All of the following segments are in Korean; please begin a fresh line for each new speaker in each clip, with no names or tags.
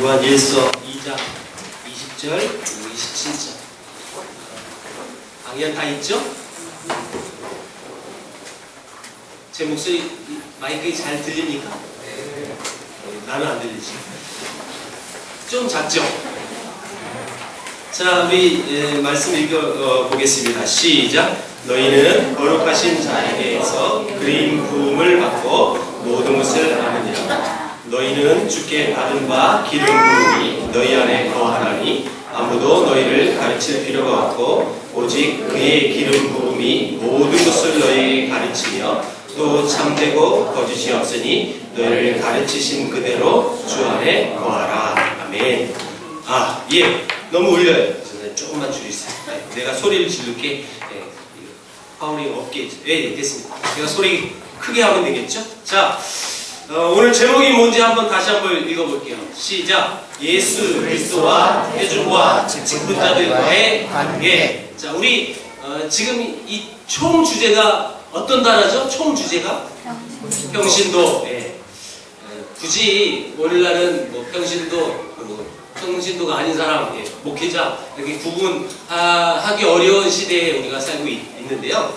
요한일서 2장 20절 그리고 27절 강연 다 있죠? 제 목소리 마이크에 잘 들립니까? 나는 안 들리지. 좀 작죠? 자, 우리 말씀 읽어보겠습니다. 시작! 너희는 거룩하신 자에게서 그린 부음을 받고 모든 것을 아느니라. 너희는 주께 받은 바 기름 부음이 너희 안에 거하나니 아무도 너희를 가르칠 필요가 없고 오직 그의 기름 부음이 모든 것을 너희에게 가르치며 또 참되고 거짓이 없으니 너희를 가르치신 그대로 주 안에 거하라. 아멘. 예. 너무 울려요. 조금만 줄이세요. 내가 소리를 지를게. 파울이 없게. 됐습니다. 제가 소리 크게 하면 되겠죠? 자, 오늘 제목이 뭔지 다시 한번 읽어볼게요. 시작. 예수 그리스도와 회중과 직분자들과의 관계. 자, 우리 지금 이 총 주제가 어떤 단어죠? 총 주제가 평신도. 굳이 오늘날은 뭐 평신도가 아닌 사람, 목회자 이렇게 구분하기 어려운 시대에 우리가 살고 있는데요.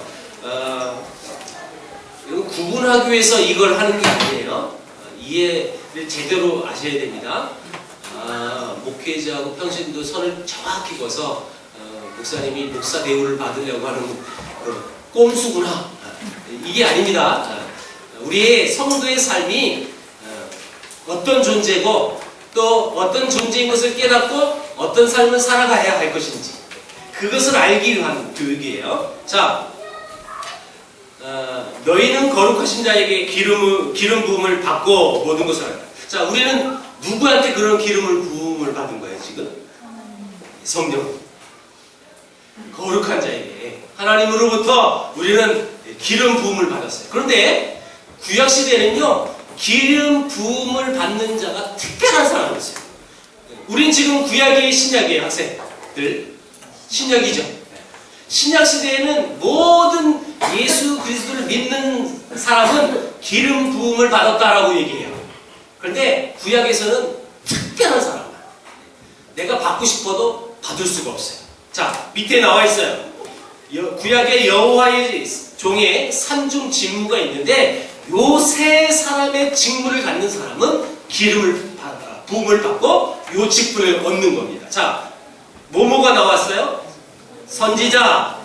구분하기 위해서 이걸 하는 게 아니에요. 이해를 제대로 아셔야 됩니다. 목회자하고 평신도 선을 정확히 그어서 목사님이 목사 대우를 받으려고 하는 꼼수구나. 이게 아닙니다. 우리의 성도의 삶이 어떤 존재고 또 어떤 존재인 것을 깨닫고 어떤 삶을 살아가야 할 것인지 그것을 알기 위한 교육이에요. 자, 너희는 거룩하신 자에게 기름 부음을 받고 모든 것을 한다. 자, 우리는 누구한테 그런 부음을 받은 거예요, 지금? 성령. 거룩한 자에게. 하나님으로부터 우리는 기름 부음을 받았어요. 그런데 구약시대에는요, 기름 부음을 받는 자가 특별한 사람이었어요. 우린 지금 구약이에요, 신약이에요, 학생들? 신약이죠. 신약시대에는 모든 예수 그리스도를 믿는 사람은 기름 부음을 받았다라고 얘기해요. 그런데 구약에서는 특별한 사람, 내가 받고 싶어도 받을 수가 없어요. 자, 밑에 나와 있어요. 구약의 여호와의 종의 3중 직무가 있는데 요 세 사람의 직무를 갖는 사람은 부음을 받고 요 직분을 얻는 겁니다. 자, 뭐가 나왔어요? 선지자,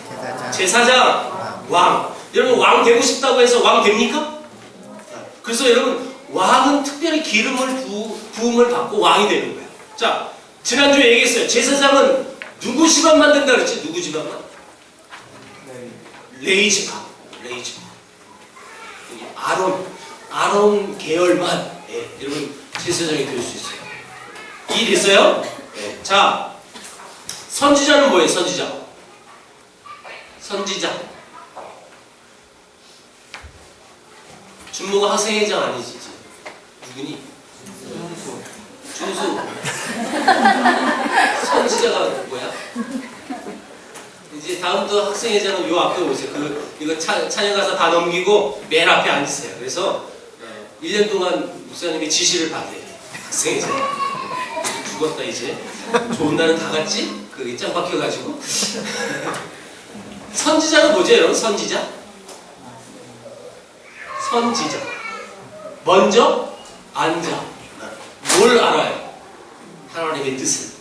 제사장, 왕. 여러분, 왕 되고 싶다고 해서 왕 됩니까? 그래서 여러분, 왕은 특별히 부음을 받고 왕이 되는 거예요. 자, 지난주에 얘기했어요. 제사장은 누구 집안만 된다 그랬지? 누구 집안만? 레위 집안. 아론 계열만, 여러분, 제사장이 될 수 있어요. 이해됐어요? 자, 선지자는 뭐예요? 선지자. 준모가 학생회장 아니지? 누구니? 준수. 선지자가 뭐야? 이제 다음부터 학생회장은 요 앞에 오세요. 이거 찬양 가사 다 넘기고 맨 앞에 앉으세요. 그래서 1년 동안 목사님이 지시를 받아야 돼. 학생회장. 죽었다 이제. 좋은 날은 다 갔지? 그게 짱 박혀가지고. 선지자는 뭐죠, 여러분? 선지자. 먼저 앉아. 뭘 알아요? 하나님의 뜻을.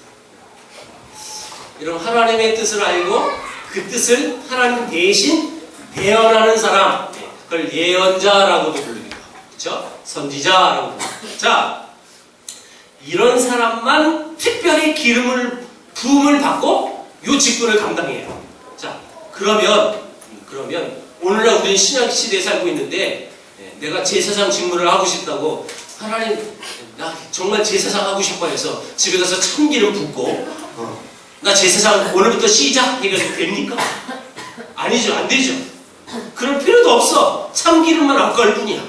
여러분, 하나님의 뜻을 알고 그 뜻을 하나님 대신 대언하는 사람, 그걸 예언자라고도 부릅니다. 그렇죠? 선지자라고 부릅니다. 자, 이런 사람만 특별히 부음을 받고 요 직분을 감당해요. 자, 그러면 오늘날 우리는 신약 시대에 살고 있는데 내가 제사장 직무를 하고 싶다고 하나님 나 정말 제사장 하고 싶어 해서 집에 가서 참기름 붓고 나 제사장 오늘부터 시작 해가지고 됩니까? 아니죠. 안 되죠. 그럴 필요도 없어. 참기름만 안 깔 뿐이야.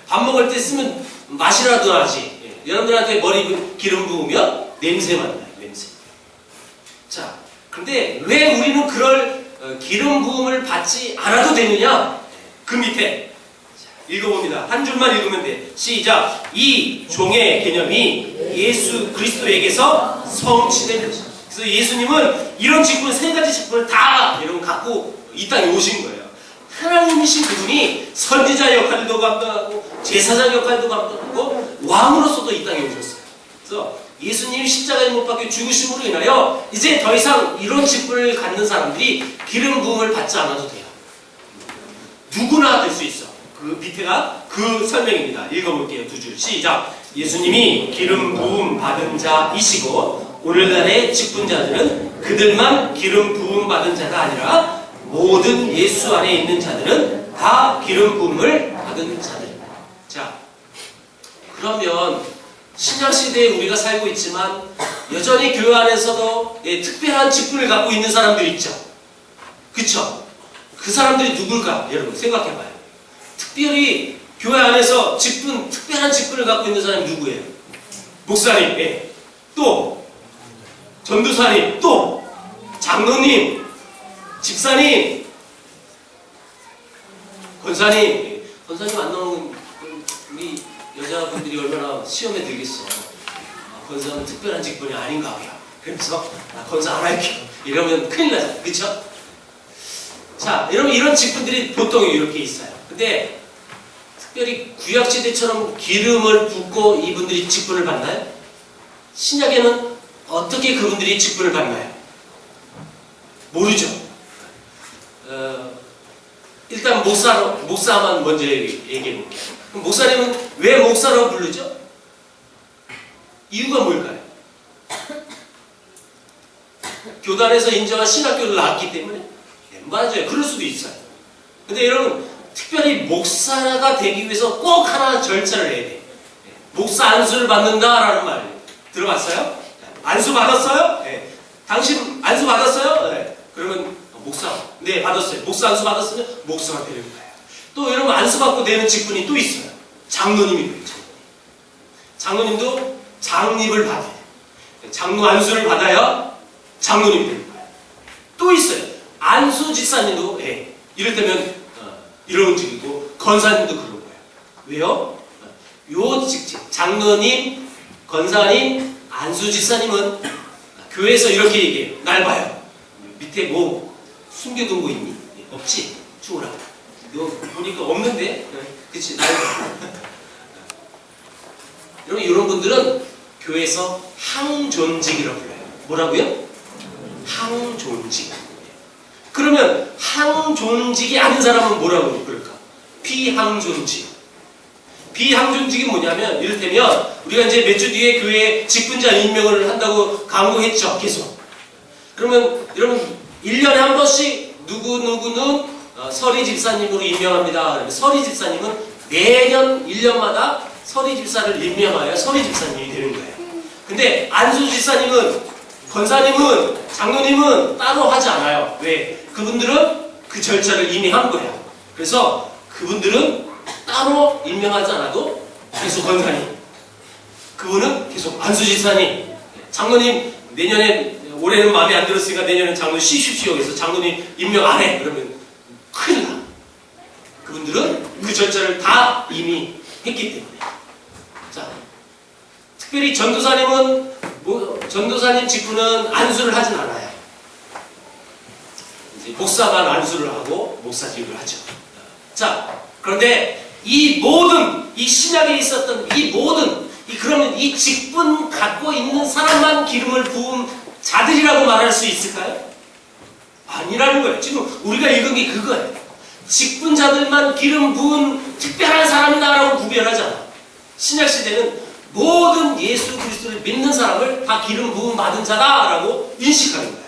밥 먹을 때 쓰면 맛이라도 나지. 여러분들한테 머리 기름 부으면 냄새만 나요. 냄새. 자, 근데 왜 우리는 그럴 기름 부음을 받지 않아도 되느냐? 그 밑에 읽어봅니다. 한 줄만 읽으면 돼. 시작. 이 종의 개념이 예수 그리스도에게서 성취된 것입니다. 그래서 예수님은 이런 직분, 세 가지 직분을 다 여러분 갖고 이 땅에 오신 거예요. 하나님이신 그분이 선지자 역할도 감당하고 제사장 역할도 감당하고 왕으로서도 이 땅에 오셨어요. 그래서 예수님이 십자가에 못 박혀 죽으심으로 인하여 이제 더 이상 이런 직분을 갖는 사람들이 기름 부음을 받지 않아도 돼요. 누구나 될 수 있어. 그 밑에가 그 설명입니다. 읽어볼게요. 두 줄. 시작. 예수님이 기름 부음 받은 자이시고 오늘날의 직분자들은 그들만 기름 부음 받은 자가 아니라 모든 예수 안에 있는 자들은 다 기름 부음을 받은 자들입니다. 자, 그러면 신약시대에 우리가 살고 있지만 여전히 교회 안에서도 특별한 직분을 갖고 있는 사람들이 있죠. 그쵸? 그 사람들이 누굴까? 여러분 생각해봐요. 특별히 교회 안에서 특별한 직분을 갖고 있는 사람이 누구예요? 목사님, 또 전도사님, 또 장로님, 집사님, 권사님. 권사님 안 나오는 우리 여자분들이 얼마나 시험에 들겠어. 권사는 특별한 직분이 아닌가 봐요. 그래서 권사 안 할게요. 이러면 큰일 나죠. 그쵸? 자, 여러분 이런 직분들이 보통 이렇게 있어요. 근데 특별히 구약시대처럼 기름을 붓고 이분들이 직분을 받나요? 신약에는 어떻게 그분들이 직분을 받나요? 모르죠. 일단 목사만 먼저 얘기해 볼게요. 그럼 목사님은 왜 목사라고 부르죠? 이유가 뭘까요? 교단에서 인정한 신학교를 나왔기 때문에? 네, 맞아요. 그럴 수도 있어요. 근데 여러분 특별히 목사가 되기 위해서 꼭 하나 절차를 해야 돼. 목사 안수를 받는다라는 말 들어봤어요? 안수 받았어요? 네. 당신 안수 받았어요? 네. 그러면 목사, 네 받았어요. 목사 안수 받았으면 목사가 되는 거예요. 또 여러분 안수 받고 되는 직분이 또 있어요. 장로님이 돼요. 장로님도 장립을 받아요. 장로 안수를 받아야 장로님이 되는 거예요. 또 있어요. 안수 집사님도 이를테면 이런 직이고 권사님도 그런 거예요. 왜요? 요 직책 장로님, 권사님, 안수 집사님은 교회에서 이렇게 얘기해요. 날 봐요. 밑에 뭐 숨겨둔 거 있니? 없지? 충우라. 너 보니까 없는데? 그치? 날 봐. 여러분 이런 분들은 교회에서 항존직이라고 불러요. 뭐라고요? 항존직. 그러면 항존직이 아닌 사람은 뭐라고 그럴까? 비항존직. 비항존직이 뭐냐면 이를테면 우리가 이제 몇 주 뒤에 교회 직분자 임명을 한다고 강구했죠. 계속. 그러면 여러분 1년에 한 번씩 누구누구는 서리 집사님으로 임명합니다. 그러면 서리 집사님은 매년 1년마다 서리 집사를 임명하여 서리 집사님이 되는 거예요. 근데 안수 집사님은, 권사님은, 장로님은 따로 하지 않아요. 왜? 그분들은 그 절차를 이미 한 거예요. 그래서 그분들은 따로 임명하지 않아도 계속 권사님, 그분은 계속 안수 집사님, 장로님 올해는 마음에 안 들었으니까 내년엔 장로 쉬십시오. 그래서 장로님 임명 안 해. 그러면 큰일 나. 그분들은 그 절차를 다 이미 했기 때문에. 자, 특별히 전도사님은 전도사님 직분은 안수를 하진 않아요. 이제 목사만 안수를 하고 목사직을 하죠. 자, 그런데 이 신약에 있었던 그러면 이 직분 갖고 있는 사람만 기름을 부은 자들이라고 말할 수 있을까요? 아니라는 거예요. 지금 우리가 읽은 게 그거예요. 직분자들만 기름 부은 특별한 사람이다라고 구별하잖아. 신약시대는 모든 예수 그리스도를 믿는 사람을 다 기름 부음 받은 자다라고 인식하는 거예요.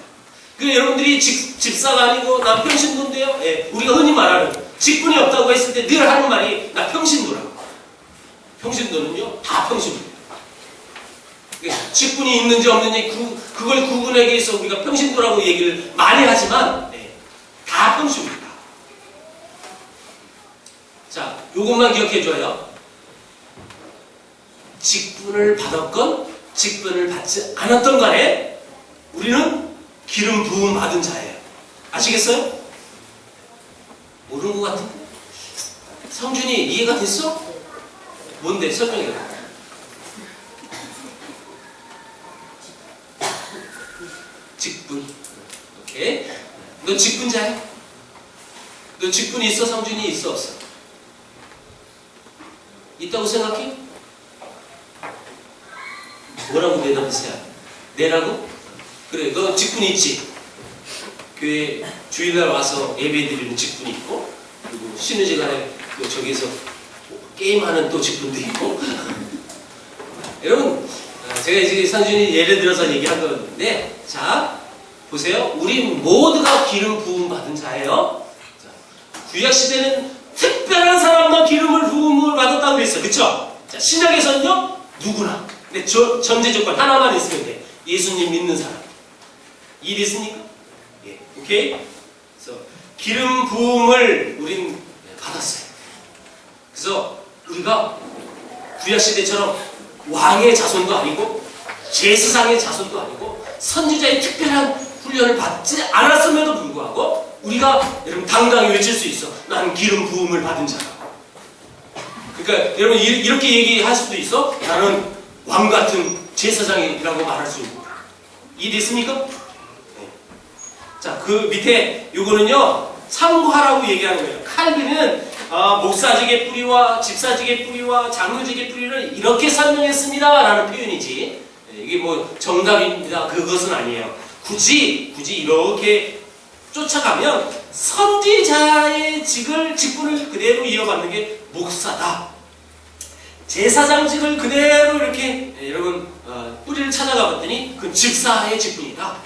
그 여러분들이 집사가 아니고 나 평신도인데요. 우리가 흔히 말하는 직분이 없다고 했을 때 늘 하는 말이 나 평신도라고. 평신도는요 다 평신도예요. 직분이 있는지 없는지 그걸 구분하기 위해서 우리가 평신도라고 얘기를 많이 하지만 다 평신도입니다. 자, 요것만 기억해줘요. 직분을 받았건 직분을 받지 않았던 간에 우리는 기름 부음 받은 자예요. 아시겠어요? 모르는 것 같은데? 성준이 이해가 됐어? 뭔데? 설명해봐. 직분. 오케이. 너 직분자야? 너 직분이 있어? 성준이 있어? 없어? 있다고 생각해? 뭐라고 대답하세요? 내라고? 그래, 너 직분이 있지? 교회 주일날 와서 예배 드리는 직분이 있고, 그리고 쉬는 시간에 저기서 게임하는 또 직분도 있고. 여러분, 제가 이제 성준이 예를 들어서 얘기한 건데, 자, 보세요. 우리 모두가 기름 부음 받은 자예요. 구약시대는 특별한 사람만 기름을 부음을 받았다고 그랬어요. 그쵸? 자, 신약에서는요, 누구나. 근데 전제 조건 하나만 있으면 돼. 예수님 믿는 사람. 이해됐습니까? 예, 오케이? 그래서 기름 부음을 우린 받았어요. 그래서 우리가 구약시대처럼 왕의 자손도 아니고 제사장의 자손도 아니고 선지자의 특별한 훈련을 받지 않았음에도 불구하고 우리가 여러분 당당히 외칠 수 있어. 나는 기름 부음을 받은 자다. 그러니까 여러분 이렇게 얘기할 수도 있어. 나는 왕 같은 제사장이라고 말할 수 있는. 이해됐습니까? 네. 자, 그 밑에 요거는요 참고하라고 얘기하는 거예요. 칼빈은 목사직의 뿌리와 집사직의 뿌리와 장로직의 뿌리를 이렇게 설명했습니다 라는 표현이지, 이게 뭐 정답입니다 그것은 아니에요. 굳이 이렇게 쫓아가면 선지자의 직분을 그대로 이어받는 게 목사다. 제사장직을 그대로 이렇게 여러분 뿌리를 찾아가 봤더니 그건 집사의 직분이다.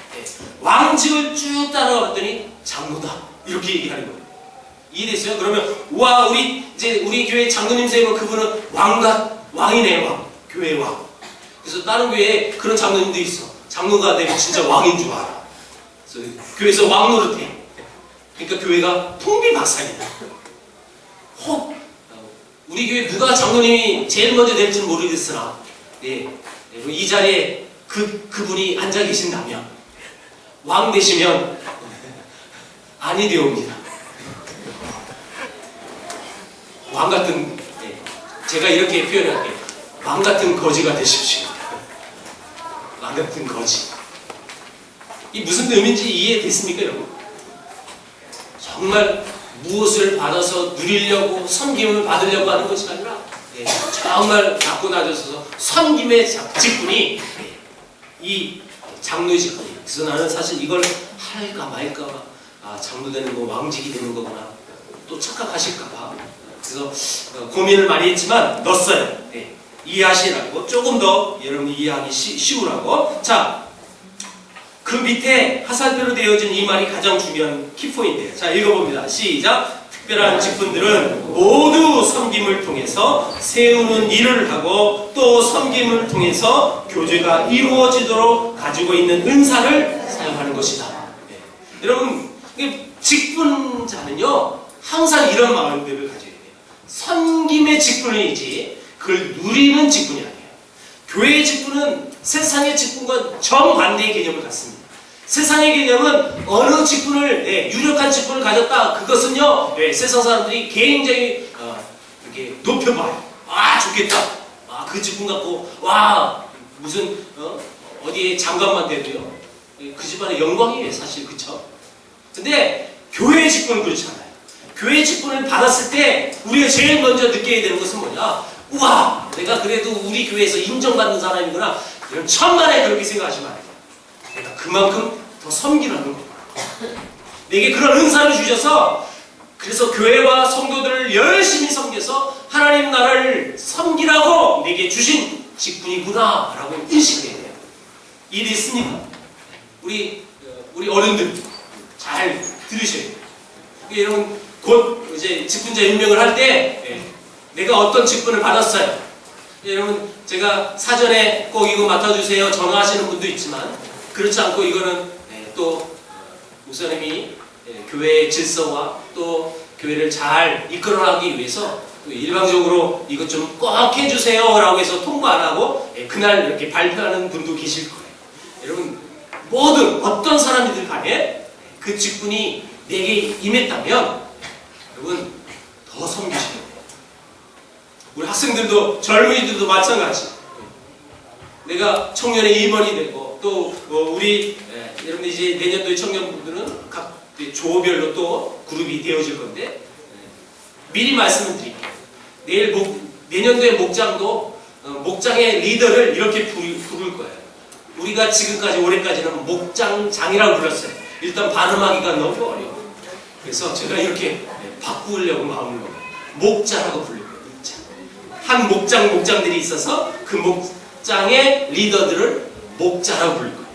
왕직을 쭉 따라가 봤더니 장로다. 이렇게 얘기하는 거예요. 이해됐어요? 그러면 와 우리 교회 장로님 세우면 그분은 왕이네. 왕, 교회 왕. 그래서 다른 교회에 그런 장로님도 있어. 장로가 되면 진짜 왕인 줄 알아. 그래서 교회에서 왕 노릇해. 그러니까 교회가 풍비박산이다. 우리 교회 누가 장로님이 제일 먼저 될지는 모르겠으나, 이 자리에 그분이 앉아 계신다면, 왕 되시면 아니 되옵니다. 왕 같은, 제가 이렇게 표현할게요. 왕 같은 거지가 되십시오. 왕 같은 거지. 이 무슨 의미인지 이해됐습니까, 여러분? 정말 무엇을 받아서 누리려고 섬김을 받으려고 하는 것이 아니라 정말 낮고 낮아서 섬김의 직분이 이 장로의 직분이에요. 그래서 나는 사실 이걸 할까 말까, 장로 되는 거 왕직이 되는 거구나 또 착각하실까봐 그래서 고민을 많이 했지만 넣었어요. 이해하시라고, 조금 더 여러분이 이해하기 쉬우라고. 자, 그 밑에 화살표로 되어진 이 말이 가장 중요한 키포인트예요. 자, 읽어봅니다. 시작. 특별한 직분들은 모두 섬김을 통해서 세우는 일을 하고 또 섬김을 통해서 교제가 이루어지도록 가지고 있는 은사를 사용하는 것이다. 여러분, 직분자는요 항상 이런 마음들을 가져야 돼요. 섬김의 직분이지 그걸 누리는 직분이 아니에요. 교회의 직분은 세상의 직분과 정반대의 개념을 갖습니다. 세상의 개념은 어느 직분을, 유력한 직분을 가졌다. 그것은요, 세상 사람들이 굉장히 이렇게 높여봐요. 좋겠다. 그 직분 갖고, 무슨 어디에 장관만 돼도요, 그 집안의 영광이에요, 사실. 그쵸? 근데 교회의 직분은 그렇지 않아요. 교회의 직분을 받았을 때 우리가 제일 먼저 느껴야 되는 것은 뭐냐? 우와, 내가 그래도 우리 교회에서 인정받는 사람이구나. 이런 천만에 그렇게 생각하시면 안 돼요. 내가 그만큼 더 섬기라는 거예요. 내게 그런 은사를 주셔서 그래서 교회와 성도들을 열심히 섬겨서 하나님 나라를 섬기라고 내게 주신 직분이구나 라고 인식해야 돼요. 이해됐습니까? 우리 어른들 잘 들으셔야 돼요. 여러분 곧 이제 직분자 임명을 할 때 내가 어떤 직분을 받았어요. 여러분 제가 사전에 꼭 이거 맡아주세요 전화하시는 분도 있지만 그렇지 않고 이거는 또 목사님이 교회의 질서와 또 교회를 잘 이끌어가기 위해서 일방적으로 이것 좀 꼭 해주세요 라고 해서 통보 안 하고 그날 이렇게 발표하는 분도 계실 거예요. 여러분 모든 어떤 사람이든 간에 그 직분이 내게 임했다면 여러분 더 섬기셔야 돼요. 우리 학생들도 젊은이들도 마찬가지. 내가 청년의 임원이 되고 우리 여러분들 이제 내년도에 청년분들은 각 조별로 또 그룹이 되어질 건데 미리 말씀을 드릴게요. 내년도에 목장도 목장의 리더를 이렇게 부를 거예요. 우리가 지금까지 올해까지는 목장장이라고 불렀어요. 일단 발음하기가 너무 어려워. 그래서 제가 이렇게 바꾸려고 마음을 먹어요. 목자라고 부를 거예요. 목자. 한 목장들이 있어서 그 목장의 리더들을 목자라고 부를 거예요.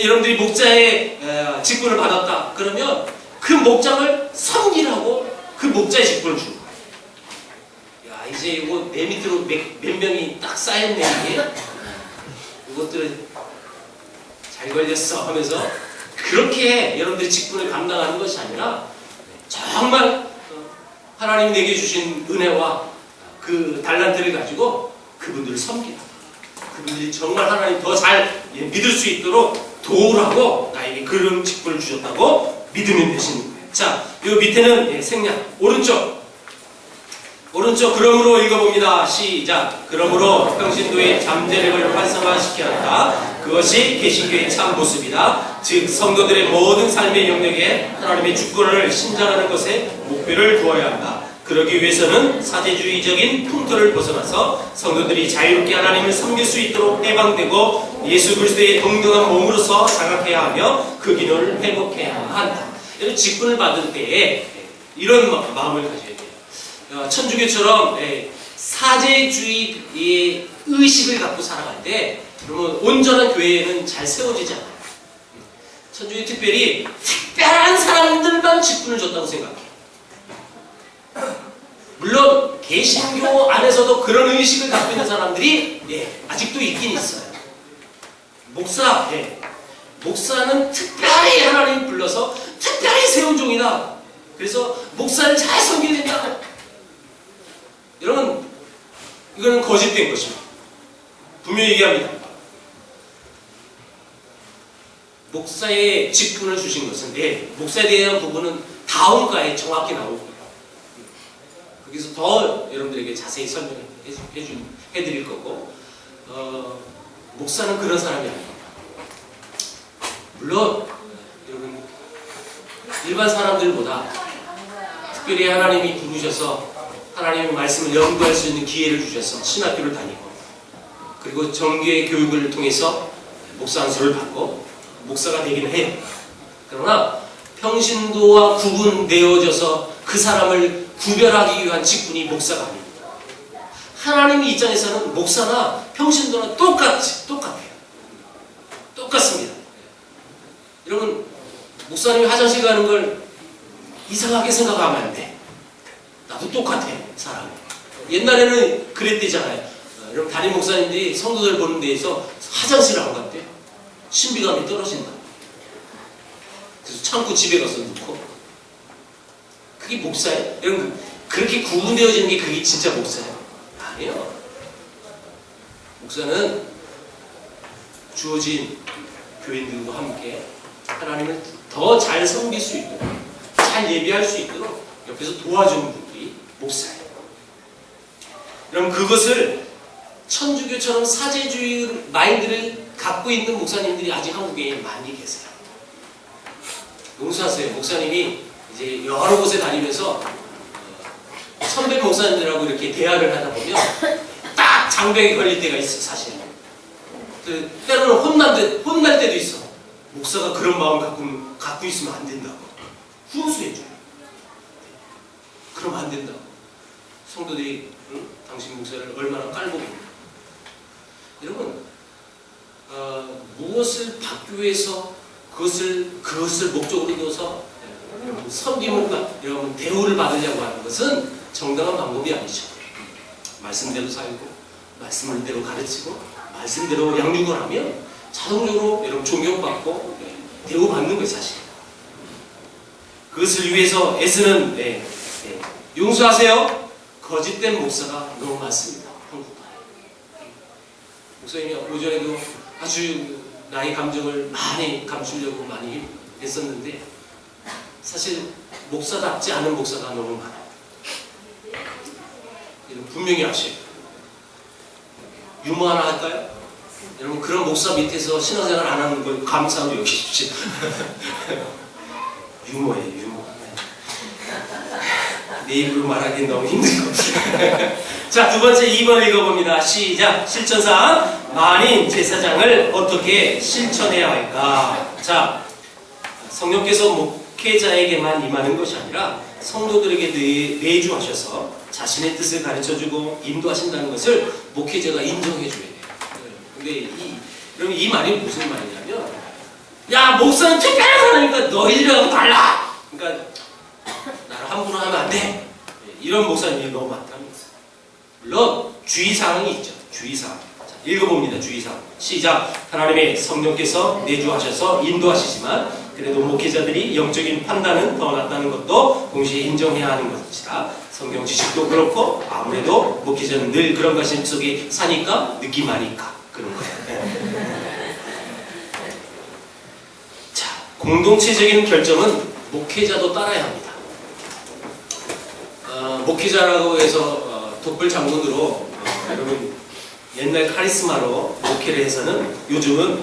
여러분들이 목자의 직분을 받았다 그러면 그 목장을 섬기라고 그 목자의 직분을 주는 거예요. 야, 이제 이거 내 밑으로 몇 명이 딱 쌓였네 이게. 이것들 잘 걸렸어 하면서 그렇게 여러분들이 직분을 감당하는 것이 아니라 정말 하나님 내게 주신 은혜와 그 달란트를 가지고 그분들을 섬기라. 그분들이 정말 하나님 더 잘 믿을 수 있도록 도우라고 나에게 그런 직분을 주셨다고 믿으면 되시는 거예요. 자, 요 밑에는 생략. 오른쪽 그러므로 읽어봅니다. 시작. 그러므로 평신도의 잠재력을 활성화시켜야 한다. 그것이 개신교의 참 모습이다. 즉 성도들의 모든 삶의 영역에 하나님의 주권을 신장하는 것에 목표를 두어야 한다. 그러기 위해서는 사제주의적인 풍토를 벗어나서 성도들이 자유롭게 하나님을 섬길 수 있도록 해방되고 예수 그리스도의 동등한 몸으로서 장악해야 하며 그 기능을 회복해야 한다. 이런 직분을 받을 때에 이런 마음을 가져야 돼요. 천주교처럼 사제주의의 의식을 갖고 살아갈 때 그러면 온전한 교회는 잘 세워지지 않아요. 천주교 특별히 특별한 사람들만 직분을 줬다고 생각해요. 물론 개신교 안에서도 그런 의식을 갖고 있는 사람들이 아직도 있긴 있어요. 목사는 특별히 하나님 불러서 특별히 세운 종이다. 그래서 목사를 잘 섬겨야 된다. 여러분, 이거는 거짓된 것입니다. 분명히 얘기합니다. 목사의 직분을 주신 것은 목사에 대한 부분은 다음가에 정확히 나옵니다. 거기서 더 여러분들에게 자세히 설명해드릴 거고 목사는 그런 사람이 아닙니다. 물론 여러분 일반 사람들보다 특별히 하나님이 부르셔서 하나님의 말씀을 연구할 수 있는 기회를 주셔서 신학교를 다니고 그리고 정교의 교육을 통해서 목사 안수를 받고 목사가 되기는 해요. 그러나 평신도와 구분되어져서 그 사람을 구별하기 위한 직분이 목사가 아닙니다. 하나님 입장에서는 목사나 평신도나 똑같아요. 똑같습니다. 여러분, 목사님이 화장실 가는 걸 이상하게 생각하면 안 돼. 나도 똑같아요, 사람이. 옛날에는 그랬대잖아요. 여러분, 담임 목사님들이 성도들 보는 데에서 화장실을 안 갔대요. 신비감이 떨어진다. 그래서 창고 집에 가서 넣고. 그게 목사예요? 여러분, 그렇게 구분되어지는 게 그게 진짜 목사예요? 아니에요. 목사는 주어진 교인들과 함께 하나님을 더 잘 섬길 수 있도록, 잘 예비할 수 있도록 옆에서 도와주는 분들이 목사예요. 그럼 그것을 천주교처럼 사제주의 마인드를 갖고 있는 목사님들이 아직 한국에 많이 계세요. 용서하세요. 목사님이 이제 여러 곳에 다니면서 선배 목사님들하고 이렇게 대화를 하다 보면 딱 장벽에 걸릴 때가 있어, 사실. 때로는 혼날 때도 있어. 목사가 그런 마음 갖고 있으면 안 된다고. 훈수해줘요. 그러면 안 된다고. 성도들이 당신 목사를 얼마나 깔보고 있나. 여러분, 무엇을 받기 위해서 그것을 목적으로 둬서 섬김을 여러분 대우를 받으려고 하는 것은 정당한 방법이 아니죠. 말씀대로 살고 말씀대로 가르치고 말씀대로 양육을 하면 자동적으로 여러분 존경받고 대우받는 거예요, 사실. 그것을 위해서 애쓰는 용서하세요. 거짓된 목사가 너무 많습니다. 한국에. 목사님이 오전에도 아주 나의 감정을 많이 감추려고 많이 했었는데 사실 목사답지 않은 목사가 너무 많아요. 이런 분명히 아셔요. 유머 하나 할까요? 여러분 그런 목사 밑에서 신앙생활 안 하는 걸 감사하고 여기십시오. 유머예요, 유머. 내 입으로 말하기엔 너무 힘들고. 자, 두 번째 2번 읽어봅니다. 시작. 실천상 만인 제사장을 어떻게 실천해야 할까? 자, 성령께서 목회자에게만 임하는 것이 아니라 성도들에게 내주하셔서 자신의 뜻을 가르쳐주고 인도하신다는 것을 목회자가 인정해줘야 돼요. 근데 여러분 이 말이 무슨 말이냐면, 야, 목사는 특별한 사람이니까 너희들하고 달라! 그러니까 나를 함부로 하면 안 돼! 이런 목사님이 너무 많답니다. 물론 주의사항이 있죠. 주의사항. 자, 읽어봅니다. 주의사항. 시작. 하나님의 성령께서 내주하셔서 인도하시지만 그래도 목회자들이 영적인 판단은 더 낫다는 것도 동시에 인정해야 하는 것이다. 성경 지식도 그렇고 아무래도 목회자는 늘 그런 가심 속에 사니까 느낌 아니까 그런 거예요. 자, 공동체적인 결정은 목회자도 따라야 합니다. 목회자라고 해서 독불 장군으로 여러분 옛날 카리스마로 목회를 해서는 요즘은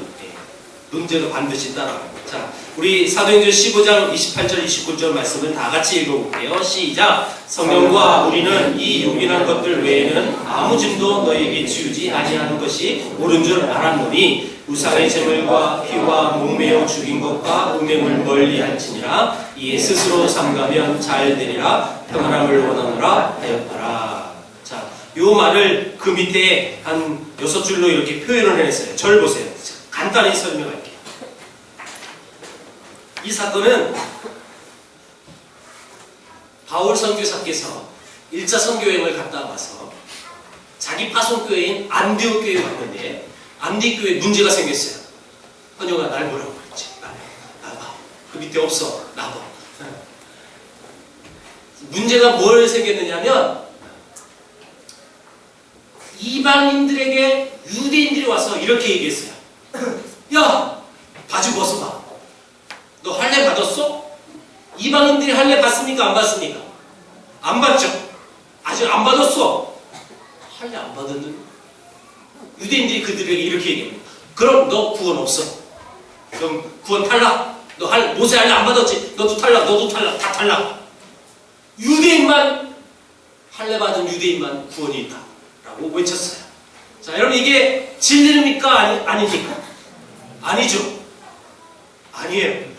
문제가 반드시 따라갑니다. 자, 우리 사도행전 15장 28절 29절 말씀을 다 같이 읽어볼게요. 시작. 성령과 우리는 이 요긴한 것들 외에는 아무 짐도 너희에게 지우지 아니하는 것이 옳은 줄 알았노니 우상의 제물과 피와 목매어 죽인 것과 음행을 멀리 할지니라. 이에 스스로 삼가면 잘 되리라. 평안함을 원하노라 하였더라. 자, 요 말을 그 밑에 한 6줄로 이렇게 표현을 해냈어요. 절 보세요. 간단히 설명할게요. 이 사건은 바울 선교사께서 1차 선교여행을 갔다 와서 자기 파송교회인 안디옥 교회에 왔는데 안디옥 교회에 문제가 생겼어요. 헌영아, 날 보라고 그랬지. 나봐. 그 밑에 없어. 나봐. 문제가 뭘 생겼느냐면 이방인들에게 유대인들이 와서 이렇게 얘기했어요. 야, 바지 벗어봐. 너 할례 받았어? 이방인들이 할례 받습니까? 안 받습니까? 안 받죠. 아직 안 받았어. 할례 안 받았는데 유대인들이 그들에게 이렇게 얘기합니다. 그럼 너 구원 없어. 그럼 구원 탈락. 너 모세 할례 안 받았지? 너도 탈락. 너도 탈락. 다 탈락. 유대인만, 할례 받은 유대인만 구원이 있다 라고 외쳤어요. 자, 여러분 이게 진리입니까? 아닙니까? 아니죠. 아니에요.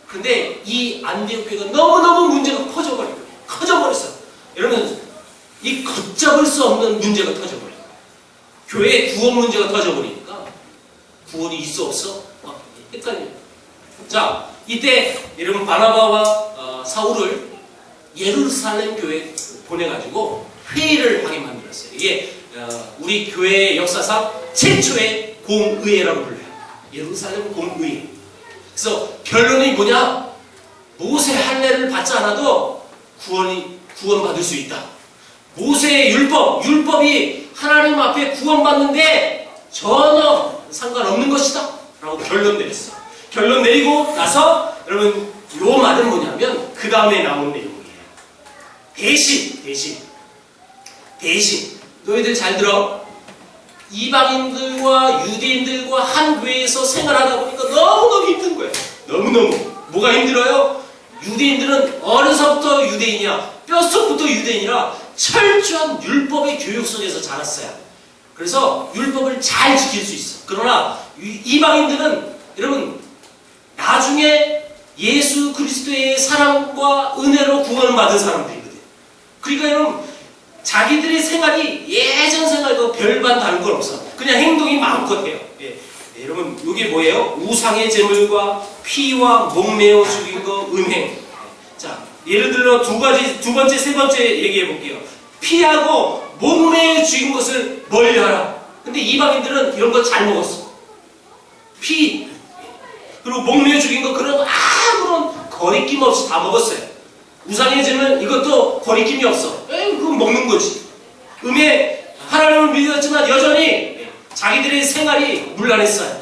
근데 이 안디옥 교회가 너무너무 문제가 커져버렸어요. 여러분, 이 걷잡을 수 없는 문제가 터져버려요. 교회에 구원 문제가 터져버리니까 구원이 있어 없어? 헷갈려요. 자, 이때 여러분 바나바와 사울을 예루살렘 교회에 보내가지고 회의를 하게 만들었어요. 이게 우리 교회의 역사상 최초의 공의회라고 불려요. 예루살렘 공의회. 그래서 결론이 뭐냐? 모세 할례를 받지 않아도 구원받을 수 있다. 모세의 율법이 하나님 앞에 구원받는데 전혀 상관없는 것이다 라고 결론 내렸어요. 결론 내리고 나서 여러분 요 말은 뭐냐면 그 다음에 나온 내용이에요. 대신 너희들 잘 들어. 이방인들과 유대인들과 한 교회에서 생활하다 보니까 너무너무 힘든 거예요. 너무너무. 뭐가 힘들어요? 유대인들은 어려서부터 유대인이야. 뼛속부터 유대인이라 철저한 율법의 교육 속에서 자랐어요. 그래서 율법을 잘 지킬 수 있어. 그러나 이방인들은 여러분 나중에 예수 그리스도의 사랑과 은혜로 구원을 받은 사람들이거든요. 그러니까 여러분 자기들의 생활이 예전 생활과 별반 다른 건 없어. 그냥 행동이 마음껏 해요. 예. 네, 여러분 이게 뭐예요? 우상의 제물과 피와 목매어 죽인 거 음행. 자, 예를 들어 두 번째, 세 번째 얘기해 볼게요. 피하고 목매어 죽인 것을 멀리하라. 근데 이방인들은 이런 거 잘 먹었어. 피 그리고 목매어 죽인 거 그런 아무런 거리낌 없이 다 먹었어요. 우상의 제물 이것도 거리낌이 없어. 그건 먹는 거지. 하나님을 믿었지만 여전히 자기들의 생활이 문란했어요.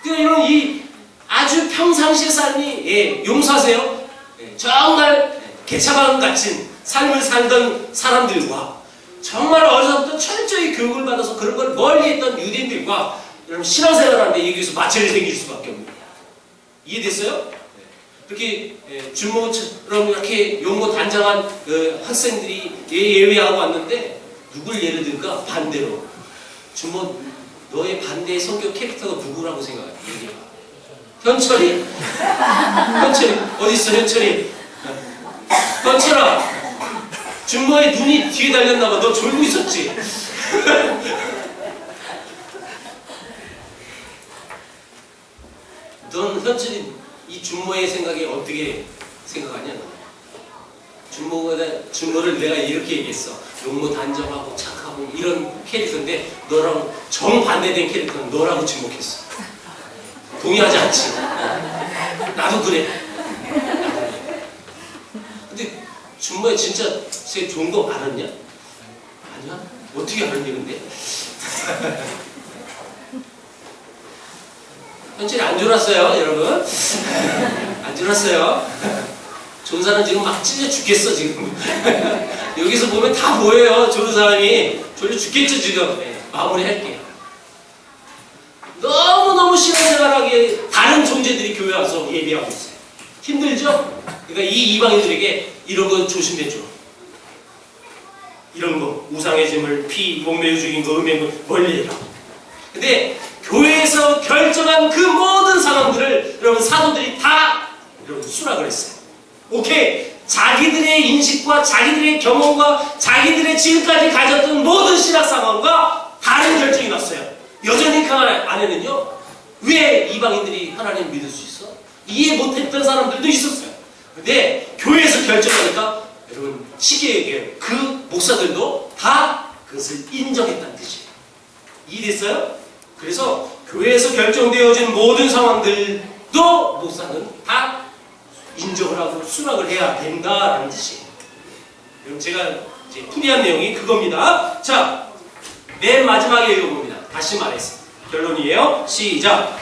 그러니까 이런 이 아주 평상시의 삶이 용서하세요. 정말 개차반 같은 삶을 살던 사람들과 정말 어려서부터 철저히 교육을 받아서 그런 걸 멀리 했던 유대인들과 여러분 신앙생활하는데 여기서 마찰이 생길 수밖에 없는 거예요. 이해됐어요? 그렇게 준모처럼 이렇게 용모 단장한 학생들이 예외하고 왔는데 누굴 예를 들까? 반대로 준모 너의 반대의 성격 캐릭터가 누구라고 생각해? 얘기해봐. 현철이? 현철이 어디 있어 현철이? 현철아 준모의 눈이 뒤에 달렸나봐. 너 졸고 있었지? 넌 현철이 이 준모의 생각에 어떻게 생각하냐? 준모를 내가 이렇게 얘기했어. 용모 단정하고 착하고 이런 캐릭터인데 너랑 정반대된 캐릭터는 너라고 지목했어. 동의하지 않지? 나도 그래. 근데 준모에 진짜 쟤 좋은 거 알았냐? 아니야? 어떻게 알았니 근데? 현철이 안 졸았어요 여러분? 안 졸았어요. 존사는 지금 막 찔려 죽겠어 지금. 여기서 보면 다 보여요. 졸은 사람이 졸려 죽겠죠 지금. 네, 마무리할게요. 너무너무 신앙생활하게 다른 존재들이 교회 와서 예배하고 있어요. 힘들죠? 그러니까 이 이방인들에게 이런 거 조심해줘. 이런 거 우상의 짐을 피 목매어 죽인 거 음행 거 멀리해라. 근데 교회에서 결정한 그 모든 상황들을 여러분 사도들이 다 여러분 수락을 했어요. 오케이. 자기들의 인식과 자기들의 경험과 자기들의 지금까지 가졌던 모든 신학 상황과 다른 결정이 났어요. 여전히 그 안에는요. 왜 이방인들이 하나님을 믿을 수 있어? 이해 못했던 사람들도 있었어요. 근데 교회에서 결정하니까 여러분 쉽게 얘기해요. 그 목사들도 다 그것을 인정했다는 뜻이에요. 이해됐어요? 그래서 교회에서 결정되어진 모든 상황들도 목사는 다 인정을 하고 수락을 해야 된다라는 뜻이에요. 그럼 제가 이제 풀이한 내용이 그겁니다. 자, 맨 마지막에 읽어봅니다. 다시 말해서 결론이에요. 시작.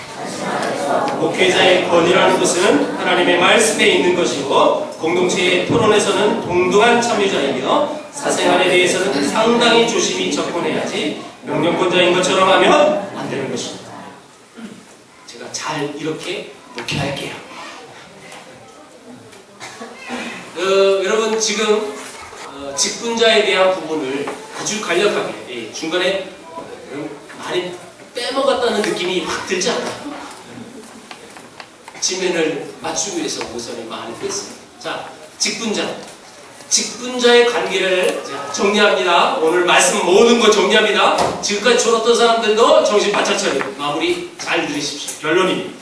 목회자의 권위라는 것은 하나님의 말씀에 있는 것이고 공동체의 토론에서는 동등한 참여자이며 사생활에 대해서는 상당히 조심히 접근해야지 명령권자인 것처럼 하면 안 되는 것입니다. 제가 잘 이렇게 목회할게요. 여러분 지금 직분자에 대한 부분을 아주 간략하게 중간에 많이 빼먹었다는 느낌이 확 들지 않아요? 지면을 맞추기 위해서 목사님이 많이 뺐어요. 자, 직분자의 관계를 정리합니다. 오늘 말씀 모든 거 정리합니다. 지금까지 졸았던 사람들도 정신 바짝 차리고 마무리 잘 들으십시오. 결론입니다.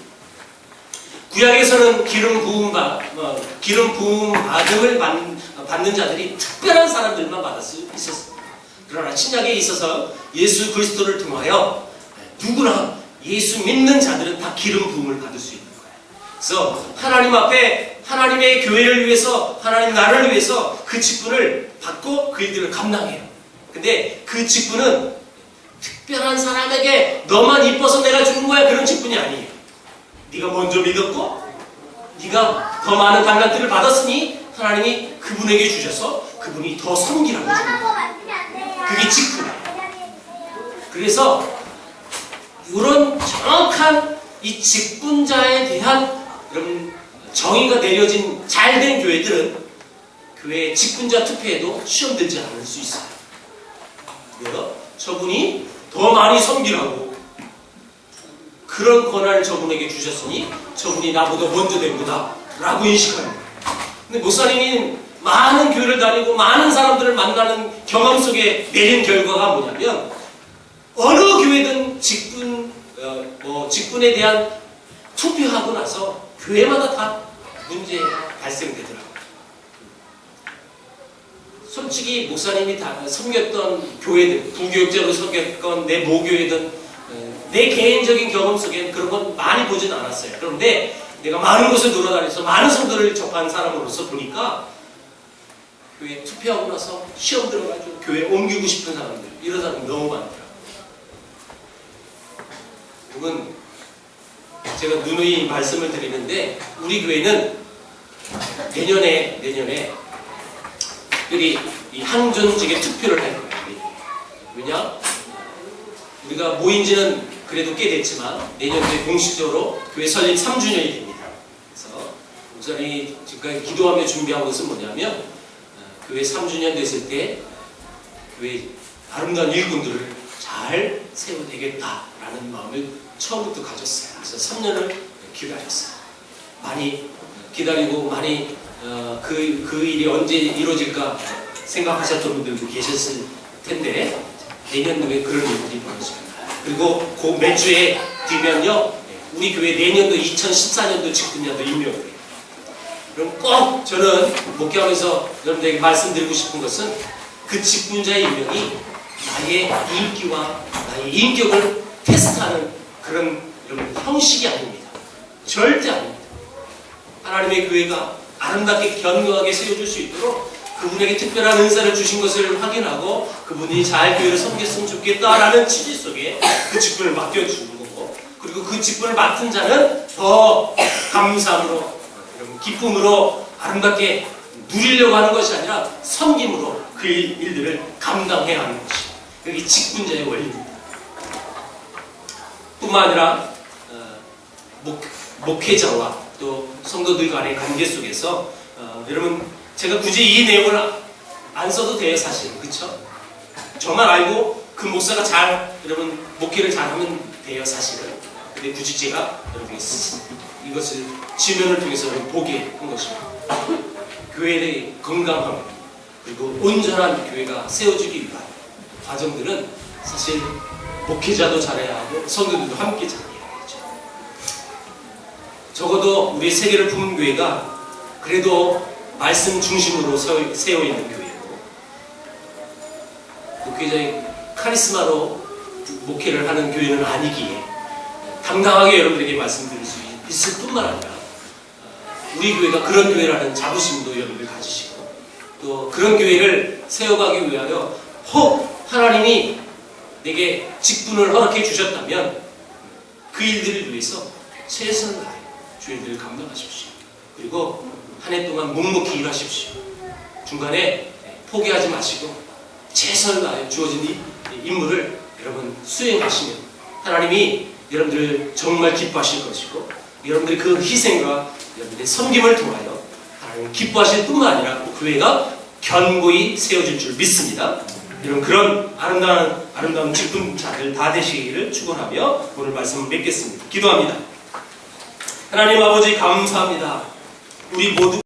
구약에서는 기름 부음 받음을 받는 자들이 특별한 사람들만 받을 수 있었습니다. 그러나 신약에 있어서 예수 그리스도를 통하여 누구나 예수 믿는 자들은 다 기름 부음을 받을 수 있는 거예요. 그래서 하나님 앞에 하나님의 교회를 위해서 하나님 나라를 위해서 그 직분을 받고 그 일들을 감당해요. 근데 그 직분은 특별한 사람에게 너만 이뻐서 내가 주는 거야 그런 직분이 아니에요. 네가 먼저 믿었고 네가 더 많은 달란트를 받았으니 하나님이 그분에게 주셔서 그분이 더 섬기라고 주는 거예요. 그게 직분이에요. 그래서 이런 정확한 이 직분자에 대한 여러분 정의가 내려진 잘된 교회들은 교회 직분자 투표에도 시험 들지 않을 수 있어요. 왜요? 저분이 더 많이 섬기라고 그런 권한을 저분에게 주셨으니 저분이 나보다 먼저 된 거다 라고 인식합니다. 근데 목사님이 많은 교회를 다니고 많은 사람들을 만나는 경험 속에 내린 결과가 뭐냐면 어느 교회든 직분에 대한 투표하고 나서 교회마다 다 문제가 발생되더라고요. 솔직히 목사님이 다 섬겼던 교회들, 부교육자로 섬겼건 내 모교회든 내 개인적인 경험 속엔 그런 건 많이 보진 않았어요. 그런데 내가 많은 곳에 돌아다니면서 많은 성도를 접한 사람으로서 보니까 교회 투표하고 나서 시험 들어가지고 교회 옮기고 싶은 사람들, 이런 사람이 너무 많더라고요. 이건 제가 누누이 말씀을 드리는데 우리 교회는 내년에 여기 이 항존직에 투표를 할 거예요. 왜냐? 우리가 모인 지는 그래도 꽤 됐지만 내년도에 공식적으로 교회 설립 3주년이 됩니다. 그래서 목사님이 지금까지 기도하며 준비한 것은 뭐냐면 교회 3주년 됐을 때 교회 아름다운 일꾼들을 잘 세워내겠다라는 마음을 처음부터 가졌어요. 그래서 3년을 기다렸어요. 많이 기다리고 많이 그 일이 언제 이루어질까 생각하셨던 분들도 계셨을 텐데 내년도에 그런 일들이 벌어집니다. 그리고 그 몇 주에 뒤면요 우리 교회 내년도 2014년도 직분자도 임명을 해요. 그럼 꼭 저는 목회하면서 여러분들에게 말씀드리고 싶은 것은 그 직분자의 임명이 나의 인기와 나의 인격을 테스트하는 그런 여러분 형식이 아닙니다. 절대 아닙니다. 하나님의 교회가 아름답게 견고하게 세워줄 수 있도록 그분에게 특별한 은사를 주신 것을 확인하고 그분이 잘 교회를 섬겼으면 좋겠다라는 취지 속에 그 직분을 맡겨주는 거고, 그리고 그 직분을 맡은 자는 더 감사함으로 기쁨으로 아름답게 누리려고 하는 것이 아니라 섬김으로 그 일들을 감당해야 하는 것이 여기 직분자의 원리입니다. 뿐만 아니라 목회자와 또 성도들 간의 관계 속에서 여러분 제가 굳이 이 내용을 안 써도 돼요. 사실 그렇죠? 저만 알고 그 목사가 잘 여러분 목회를 잘하면 돼요. 사실은. 근데 굳이 제가 여러분에게 이것을 지면을 통해서 보게 한 것입니다. 교회의 건강함 그리고 온전한 교회가 세워지기 위한 과정들은 사실 목회자도 잘해야 하고 성도들도 함께 잘해야 하죠. 적어도 우리 세계를 품은 교회가 그래도 말씀 중심으로 세워있는 교회고 목회자의 카리스마로 목회를 하는 교회는 아니기에 당당하게 여러분에게 말씀드릴 수 있을 뿐만 아니라 우리 교회가 그런 교회라는 자부심도 여러분들 가지시고 또 그런 교회를 세워가기 위하여 혹 하나님이 내게 직분을 허락해 주셨다면 그 일들을 위해서 최선을 다해 주의 일들을 감당하십시오. 그리고 한 해 동안 묵묵히 일하십시오. 중간에 포기하지 마시고 최선을 다해 주어진 임무를 여러분 수행하시면 하나님이 여러분들을 정말 기뻐하실 것이고 여러분들의 그 희생과 여러분들의 섬김을 통하여 하나님 기뻐하실 뿐만 아니라 교회가 견고히 세워질 줄 믿습니다. 여러분 그런 아름다운 직분자들 다 되시기를 축원하며 오늘 말씀을 맺겠습니다. 기도합니다. 하나님 아버지 감사합니다. 우리 모두